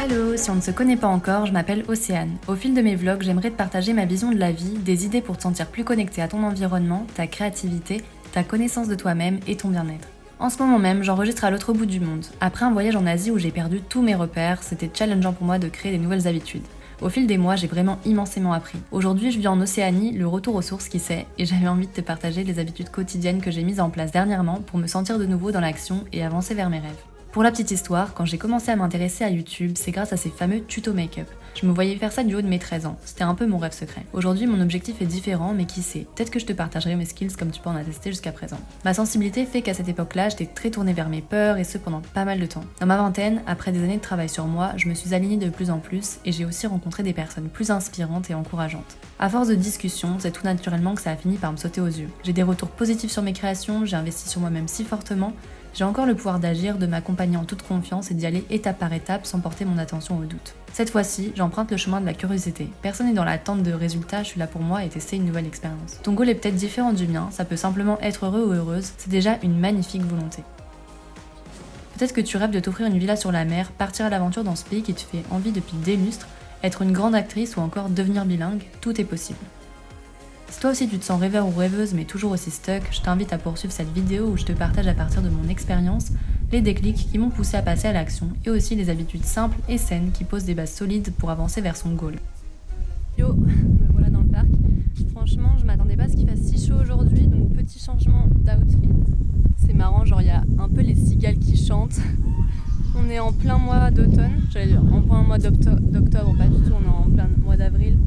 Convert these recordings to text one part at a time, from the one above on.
Hello, si on ne se connaît pas encore, je m'appelle Océane. Au fil de mes vlogs, j'aimerais te partager ma vision de la vie, des idées pour te sentir plus connecté à ton environnement, ta créativité, ta connaissance de toi-même et ton bien-être. En ce moment même, j'enregistre à l'autre bout du monde. Après un voyage en Asie où j'ai perdu tous mes repères, c'était challengeant pour moi de créer des nouvelles habitudes. Au fil des mois, j'ai vraiment immensément appris. Aujourd'hui, je vis en Océanie, le retour aux sources qui sait, et j'avais envie de te partager les habitudes quotidiennes que j'ai mises en place dernièrement pour me sentir de nouveau dans l'action et avancer vers mes rêves. Pour la petite histoire, quand j'ai commencé à m'intéresser à YouTube, c'est grâce à ces fameux tutos make-up. Je me voyais faire ça du haut de mes 13 ans, c'était un peu mon rêve secret. Aujourd'hui, mon objectif est différent, mais qui sait, peut-être que je te partagerai mes skills comme tu peux en attester jusqu'à présent. Ma sensibilité fait qu'à cette époque-là, j'étais très tournée vers mes peurs, et ce pendant pas mal de temps. Dans ma vingtaine, après des années de travail sur moi, je me suis alignée de plus en plus, et j'ai aussi rencontré des personnes plus inspirantes et encourageantes. À force de discussions, c'est tout naturellement que ça a fini par me sauter aux yeux. J'ai des retours positifs sur mes créations, j'ai investi sur moi-même si fortement, j'ai encore le pouvoir d'agir, de m'accompagner en toute confiance et d'y aller étape par étape sans porter mon attention au doute. Cette fois-ci, j'emprunte le chemin de la curiosité. Personne n'est dans l'attente de résultats, je suis là pour moi et tester une nouvelle expérience. Ton goal est peut-être différent du mien, ça peut simplement être heureux ou heureuse, c'est déjà une magnifique volonté. Peut-être que tu rêves de t'offrir une villa sur la mer, partir à l'aventure dans ce pays qui te fait envie depuis des lustres, être une grande actrice ou encore devenir bilingue, tout est possible. Si toi aussi tu te sens rêveur ou rêveuse mais toujours aussi stuck, je t'invite à poursuivre cette vidéo où je te partage à partir de mon expérience les déclics qui m'ont poussé à passer à l'action et aussi les habitudes simples et saines qui posent des bases solides pour avancer vers son goal. Yo, me voilà dans le parc. Franchement, je m'attendais pas à ce qu'il fasse si chaud aujourd'hui, donc petit changement d'outfit. C'est marrant, genre il y a un peu les cigales qui chantent. On est en plein mois d'automne, j'allais dire en plein mois d'octobre, pas du tout, on est en plein mois d'avril.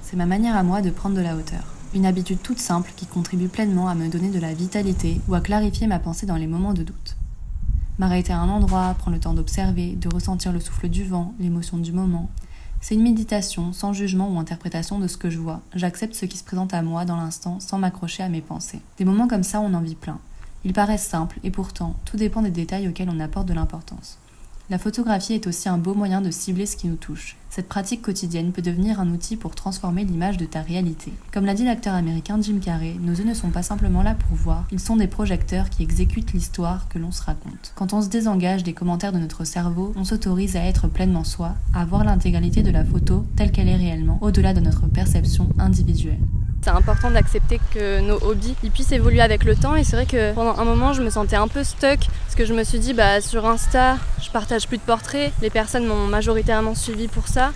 C'est ma manière à moi de prendre de la hauteur. Une habitude toute simple qui contribue pleinement à me donner de la vitalité ou à clarifier ma pensée dans les moments de doute. M'arrêter à un endroit, prendre le temps d'observer, de ressentir le souffle du vent, l'émotion du moment. C'est une méditation sans jugement ou interprétation de ce que je vois. J'accepte ce qui se présente à moi dans l'instant sans m'accrocher à mes pensées. Des moments comme ça, on en vit plein. Ils paraissent simples et pourtant, tout dépend des détails auxquels on apporte de l'importance. La photographie est aussi un beau moyen de cibler ce qui nous touche. Cette pratique quotidienne peut devenir un outil pour transformer l'image de ta réalité. Comme l'a dit l'acteur américain Jim Carrey, nos yeux ne sont pas simplement là pour voir, ils sont des projecteurs qui exécutent l'histoire que l'on se raconte. Quand on se désengage des commentaires de notre cerveau, on s'autorise à être pleinement soi, à voir l'intégralité de la photo telle qu'elle est réellement, au-delà de notre perception individuelle. C'est important d'accepter que nos hobbies ils puissent évoluer avec le temps et c'est vrai que pendant un moment je me sentais un peu stuck parce que je me suis dit sur Insta je partage plus de portraits, les personnes m'ont majoritairement suivi pour ça.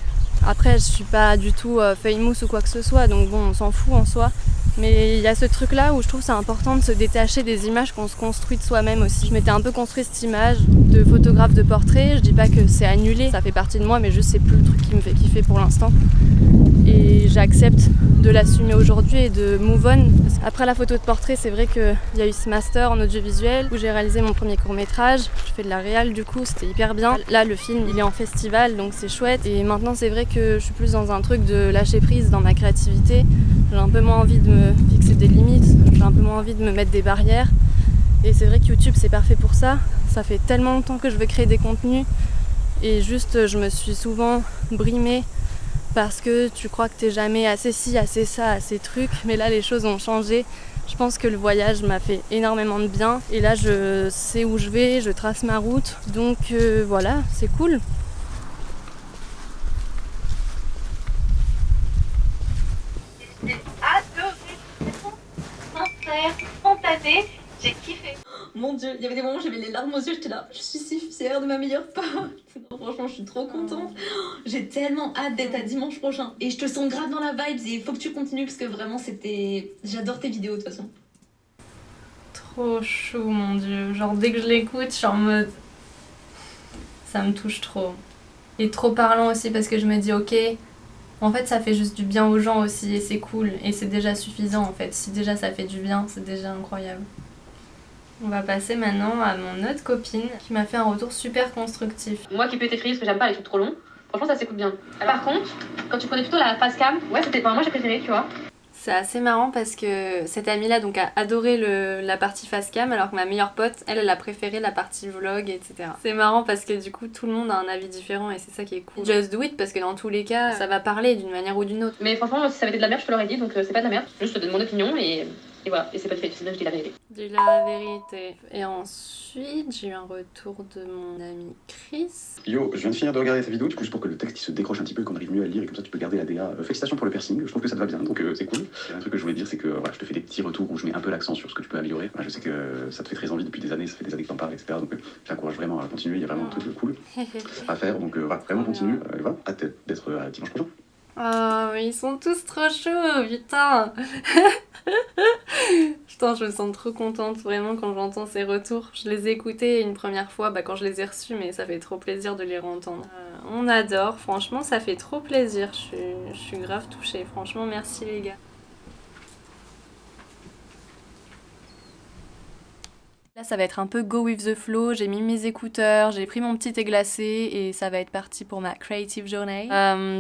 Après je suis pas du tout famous ou quoi que ce soit donc bon on s'en fout en soi. Mais il y a ce truc là où je trouve c'est important de se détacher des images qu'on se construit de soi-même aussi. Je m'étais un peu construit cette image de photographe de portrait, je dis pas que c'est annulé, ça fait partie de moi mais juste c'est plus le truc qui me fait kiffer pour l'instant. Et j'accepte de l'assumer aujourd'hui et de move on. Après la photo de portrait, c'est vrai qu'il y a eu ce master en audiovisuel où j'ai réalisé mon premier court-métrage. Je fais de la réal du coup, c'était hyper bien. Là, le film, il est en festival, donc c'est chouette. Et maintenant, c'est vrai que je suis plus dans un truc de lâcher prise dans ma créativité. J'ai un peu moins envie de me fixer des limites, j'ai un peu moins envie de me mettre des barrières. Et c'est vrai que YouTube, c'est parfait pour ça. Ça fait tellement longtemps que je veux créer des contenus. Et juste, je me suis souvent brimée parce que tu crois que t'es jamais assez ci, assez ça, assez truc, mais là les choses ont changé. Je pense que le voyage m'a fait énormément de bien et là je sais où je vais, je trace ma route, donc voilà, c'est cool. J'ai adoré, sincère, spontané, j'ai kiffé. Mon Dieu, il y avait des moments où j'avais les larmes aux yeux, j'étais là, je suis si fière de ma meilleure pote. Non, franchement, je suis trop contente. J'ai tellement hâte d'être à dimanche prochain. Et je te sens grave dans la vibe et il faut que tu continues parce que vraiment c'était... J'adore tes vidéos de toute façon. Trop chou, mon Dieu. Genre dès que je l'écoute, je suis en mode... Ça me touche trop. Et trop parlant aussi parce que je me dis ok, en fait ça fait juste du bien aux gens aussi et c'est cool. Et c'est déjà suffisant en fait. Si déjà ça fait du bien, c'est déjà incroyable. On va passer maintenant à mon autre copine qui m'a fait un retour super constructif. Moi qui peux t'écrire parce que j'aime pas les trucs trop longs, franchement ça s'écoute bien. Par contre, quand tu prenais plutôt la face cam, ouais c'était moi j'ai préféré tu vois. C'est assez marrant parce que cette amie-là donc a adoré la partie face cam alors que ma meilleure pote, elle a préféré la partie vlog, etc. C'est marrant parce que du coup tout le monde a un avis différent et c'est ça qui est cool. Just do it parce que dans tous les cas, ça va parler d'une manière ou d'une autre. Mais franchement, si ça avait été de la merde, je te l'aurais dit, donc c'est pas de la merde. Juste je te donne mon opinion et voilà. Et c'est pas de fait, c'est bien, je dis la vérité. Dis la vérité. Et ensuite, j'ai eu un retour de mon ami Chris. Yo, je viens de finir de regarder ta vidéo, du coup, juste pour que le texte il se décroche un petit peu et qu'on arrive mieux à le lire et comme ça tu peux garder la DA. Félicitations pour le piercing, je trouve que ça te va bien, donc c'est cool. Un truc que je voulais dire, c'est que voilà, je te fais des petits retours où je mets un peu l'accent sur ce que tu peux améliorer. Voilà, je sais que ça te fait très envie depuis des années, ça fait des années que t'en parles, etc. Donc j'encourage vraiment à continuer, il y a vraiment un truc cool à faire, donc voilà, vraiment continue. Et voilà, hâte d'être dimanche prochain. Oh, mais ils sont tous trop chauds, putain. Putain, je me sens trop contente vraiment quand j'entends ces retours. Je les ai écoutés une première fois quand je les ai reçus, mais ça fait trop plaisir de les entendre. On adore, franchement, ça fait trop plaisir. Je suis grave touchée, franchement, merci les gars. Là, ça va être un peu go with the flow. J'ai mis mes écouteurs, j'ai pris mon petit thé glacé et ça va être parti pour ma creative journey.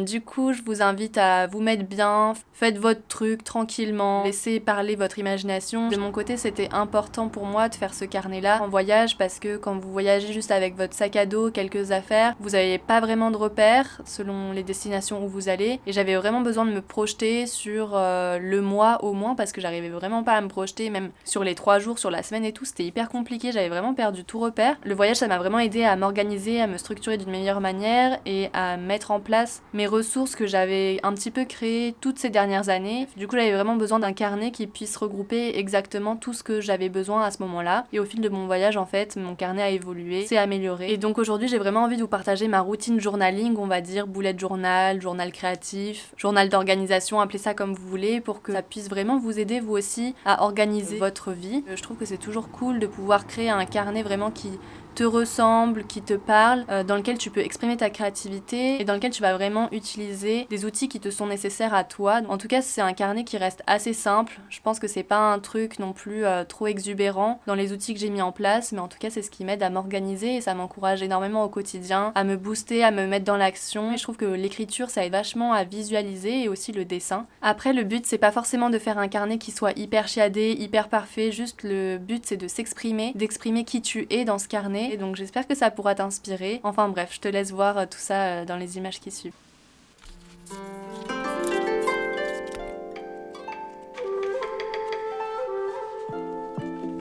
Du coup, je vous invite à vous mettre bien, faites votre truc tranquillement, laissez parler votre imagination. De mon côté, c'était important pour moi de faire ce carnet-là en voyage parce que quand vous voyagez juste avec votre sac à dos, quelques affaires, vous n'avez pas vraiment de repères selon les destinations où vous allez. Et j'avais vraiment besoin de me projeter sur le mois au moins parce que j'arrivais vraiment pas à me projeter, même sur les 3 jours, sur la semaine et tout, c'était hyper compliqué, j'avais vraiment perdu tout repère. Le voyage, ça m'a vraiment aidé à m'organiser, à me structurer d'une meilleure manière et à mettre en place mes ressources que j'avais un petit peu créées toutes ces dernières années. Du coup, j'avais vraiment besoin d'un carnet qui puisse regrouper exactement tout ce que j'avais besoin à ce moment-là. Et au fil de mon voyage, en fait, mon carnet a évolué, s'est amélioré. Et donc aujourd'hui, j'ai vraiment envie de vous partager ma routine journaling, on va dire bullet journal, journal créatif, journal d'organisation, appelez ça comme vous voulez, pour que ça puisse vraiment vous aider vous aussi à organiser votre vie. Je trouve que c'est toujours cool de pouvoir créer un carnet vraiment qui te ressemble, qui te parle, dans lequel tu peux exprimer ta créativité et dans lequel tu vas vraiment utiliser des outils qui te sont nécessaires à toi. En tout cas, c'est un carnet qui reste assez simple. Je pense que c'est pas un truc non plus trop exubérant dans les outils que j'ai mis en place, mais en tout cas, c'est ce qui m'aide à m'organiser et ça m'encourage énormément au quotidien, à me booster, à me mettre dans l'action. Et je trouve que l'écriture, ça aide vachement à visualiser et aussi le dessin. Après, le but, c'est pas forcément de faire un carnet qui soit hyper chiadé, hyper parfait, juste le but, c'est de s'exprimer, d'exprimer qui tu es dans ce carnet. Et donc j'espère que ça pourra t'inspirer. Enfin bref, je te laisse voir tout ça dans les images qui suivent.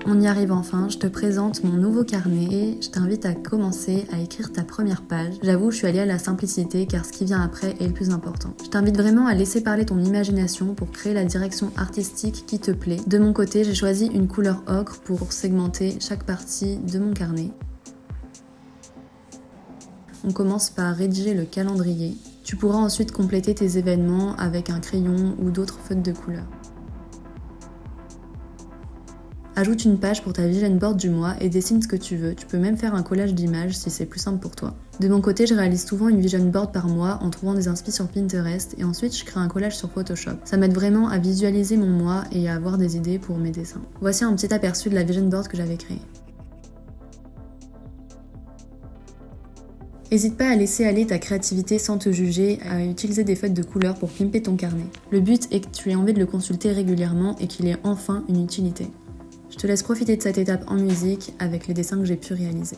On y arrive enfin, je te présente mon nouveau carnet et je t'invite à commencer à écrire ta première page. J'avoue, je suis allée à la simplicité car ce qui vient après est le plus important. Je t'invite vraiment à laisser parler ton imagination pour créer la direction artistique qui te plaît. De mon côté, j'ai choisi une couleur ocre pour segmenter chaque partie de mon carnet. On commence par rédiger le calendrier. Tu pourras ensuite compléter tes événements avec un crayon ou d'autres feutres de couleur. Ajoute une page pour ta vision board du mois et dessine ce que tu veux. Tu peux même faire un collage d'images si c'est plus simple pour toi. De mon côté, je réalise souvent une vision board par mois en trouvant des inspi sur Pinterest et ensuite je crée un collage sur Photoshop. Ça m'aide vraiment à visualiser mon mois et à avoir des idées pour mes dessins. Voici un petit aperçu de la vision board que j'avais créée. N'hésite pas à laisser aller ta créativité sans te juger, à utiliser des feutres de couleur pour pimper ton carnet. Le but est que tu aies envie de le consulter régulièrement et qu'il ait enfin une utilité. Je te laisse profiter de cette étape en musique avec les dessins que j'ai pu réaliser.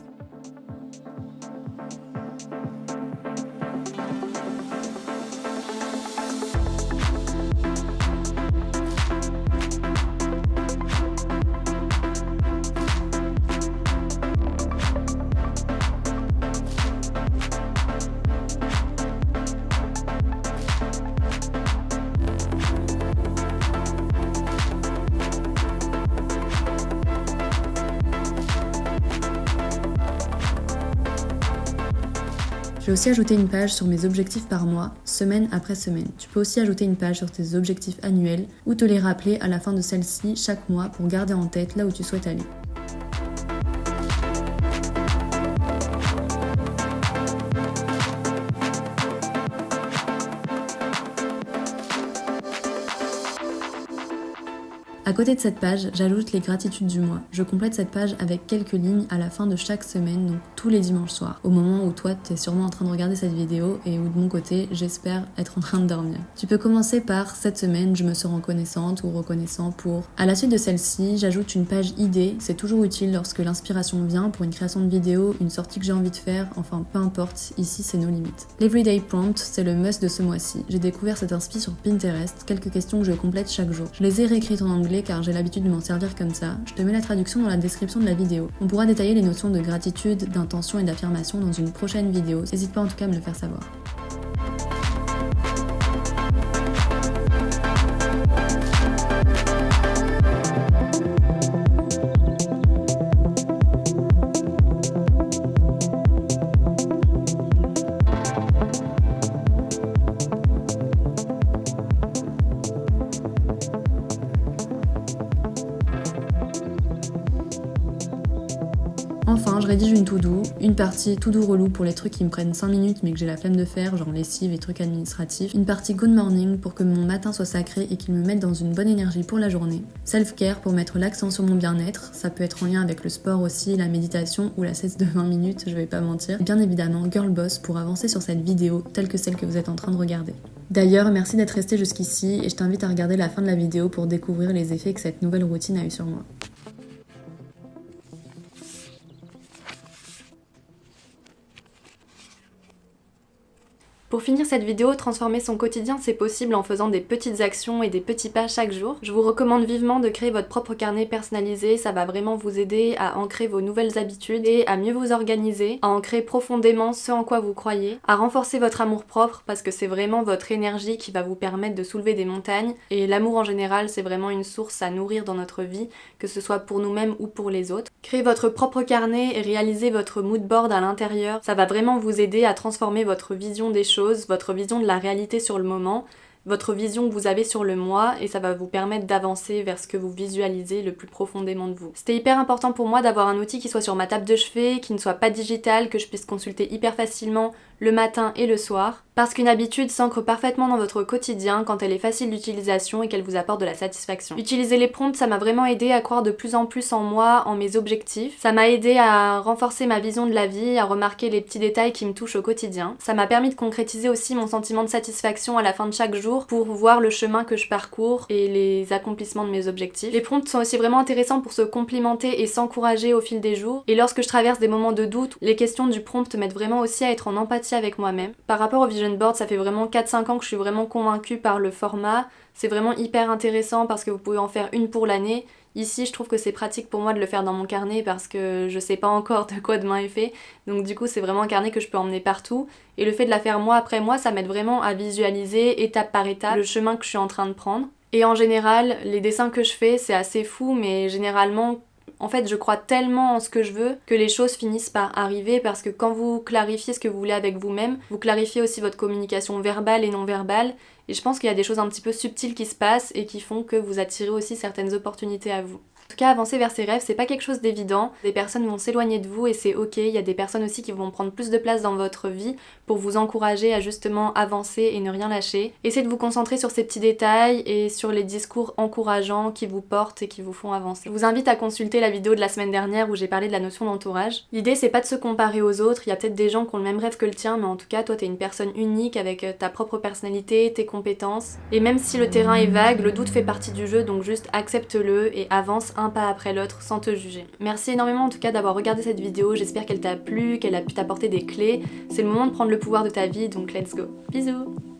J'ai aussi ajouté une page sur mes objectifs par mois, semaine après semaine. Tu peux aussi ajouter une page sur tes objectifs annuels ou te les rappeler à la fin de celle-ci chaque mois pour garder en tête là où tu souhaites aller. À côté de cette page, j'ajoute les gratitudes du mois. Je complète cette page avec quelques lignes à la fin de chaque semaine, donc tous les dimanches soirs, au moment où toi t'es sûrement en train de regarder cette vidéo et où de mon côté, j'espère être en train de dormir. Tu peux commencer par cette semaine, je me sens reconnaissante ou reconnaissant pour. À la suite de celle-ci, j'ajoute une page idée, c'est toujours utile lorsque l'inspiration vient pour une création de vidéo, une sortie que j'ai envie de faire, enfin peu importe, ici c'est nos limites. L'Everyday Prompt, c'est le must de ce mois-ci. J'ai découvert cette inspi sur Pinterest, quelques questions que je complète chaque jour. Je les ai réécrites en anglais car j'ai l'habitude de m'en servir comme ça. Je te mets la traduction dans la description de la vidéo. On pourra détailler les notions de gratitude, d'intention et d'affirmation dans une prochaine vidéo. N'hésite pas en tout cas à me le faire savoir. Enfin, je rédige une to-do, une partie to-do relou pour les trucs qui me prennent 5 minutes mais que j'ai la flemme de faire, genre lessive et trucs administratifs, une partie good morning pour que mon matin soit sacré et qu'il me mette dans une bonne énergie pour la journée, self-care pour mettre l'accent sur mon bien-être, ça peut être en lien avec le sport aussi, la méditation ou la sieste de 20 minutes, je vais pas mentir, et bien évidemment girl boss pour avancer sur cette vidéo telle que celle que vous êtes en train de regarder. D'ailleurs, merci d'être resté jusqu'ici et je t'invite à regarder la fin de la vidéo pour découvrir les effets que cette nouvelle routine a eu sur moi. Pour finir cette vidéo, transformer son quotidien c'est possible en faisant des petites actions et des petits pas chaque jour. Je vous recommande vivement de créer votre propre carnet personnalisé, ça va vraiment vous aider à ancrer vos nouvelles habitudes et à mieux vous organiser, à ancrer profondément ce en quoi vous croyez, à renforcer votre amour-propre parce que c'est vraiment votre énergie qui va vous permettre de soulever des montagnes et l'amour en général c'est vraiment une source à nourrir dans notre vie, que ce soit pour nous-mêmes ou pour les autres. Créer votre propre carnet et réaliser votre mood board à l'intérieur, ça va vraiment vous aider à transformer votre vision des choses, votre vision de la réalité sur le moment, votre vision que vous avez sur le mois et ça va vous permettre d'avancer vers ce que vous visualisez le plus profondément de vous. C'était hyper important pour moi d'avoir un outil qui soit sur ma table de chevet, qui ne soit pas digital, que je puisse consulter hyper facilement le matin et le soir, parce qu'une habitude s'ancre parfaitement dans votre quotidien quand elle est facile d'utilisation et qu'elle vous apporte de la satisfaction. Utiliser les prompts, ça m'a vraiment aidé à croire de plus en plus en moi, en mes objectifs. Ça m'a aidé à renforcer ma vision de la vie, à remarquer les petits détails qui me touchent au quotidien. Ça m'a permis de concrétiser aussi mon sentiment de satisfaction à la fin de chaque jour pour voir le chemin que je parcours et les accomplissements de mes objectifs. Les prompts sont aussi vraiment intéressants pour se complimenter et s'encourager au fil des jours. Et lorsque je traverse des moments de doute, les questions du prompt m'aident vraiment aussi à être en empathie avec moi-même. Par rapport au vision board, ça fait vraiment 4-5 ans que je suis vraiment convaincue par le format. C'est vraiment hyper intéressant parce que vous pouvez en faire une pour l'année. Ici, je trouve que c'est pratique pour moi de le faire dans mon carnet parce que je sais pas encore de quoi demain est fait. Donc du coup, c'est vraiment un carnet que je peux emmener partout. Et le fait de la faire mois après mois, ça m'aide vraiment à visualiser étape par étape le chemin que je suis en train de prendre. Et en général, les dessins que je fais, c'est assez fou, mais généralement, en fait, je crois tellement en ce que je veux que les choses finissent par arriver parce que quand vous clarifiez ce que vous voulez avec vous-même, vous clarifiez aussi votre communication verbale et non verbale. Et je pense qu'il y a des choses un petit peu subtiles qui se passent et qui font que vous attirez aussi certaines opportunités à vous. En tout cas, avancer vers ses rêves, c'est pas quelque chose d'évident. Des personnes vont s'éloigner de vous et c'est ok. Il y a des personnes aussi qui vont prendre plus de place dans votre vie pour vous encourager à justement avancer et ne rien lâcher. Essayez de vous concentrer sur ces petits détails et sur les discours encourageants qui vous portent et qui vous font avancer. Je vous invite à consulter la vidéo de la semaine dernière où j'ai parlé de la notion d'entourage. L'idée, c'est pas de se comparer aux autres. Il y a peut-être des gens qui ont le même rêve que le tien, mais en tout cas, toi, t'es une personne unique avec ta propre personnalité, tes compétences. Et même si le terrain est vague, le doute fait partie du jeu, donc juste accepte-le et avance un pas après l'autre sans te juger. Merci énormément en tout cas d'avoir regardé cette vidéo, j'espère qu'elle t'a plu, qu'elle a pu t'apporter des clés. C'est le moment de prendre le pouvoir de ta vie, donc let's go. Bisous!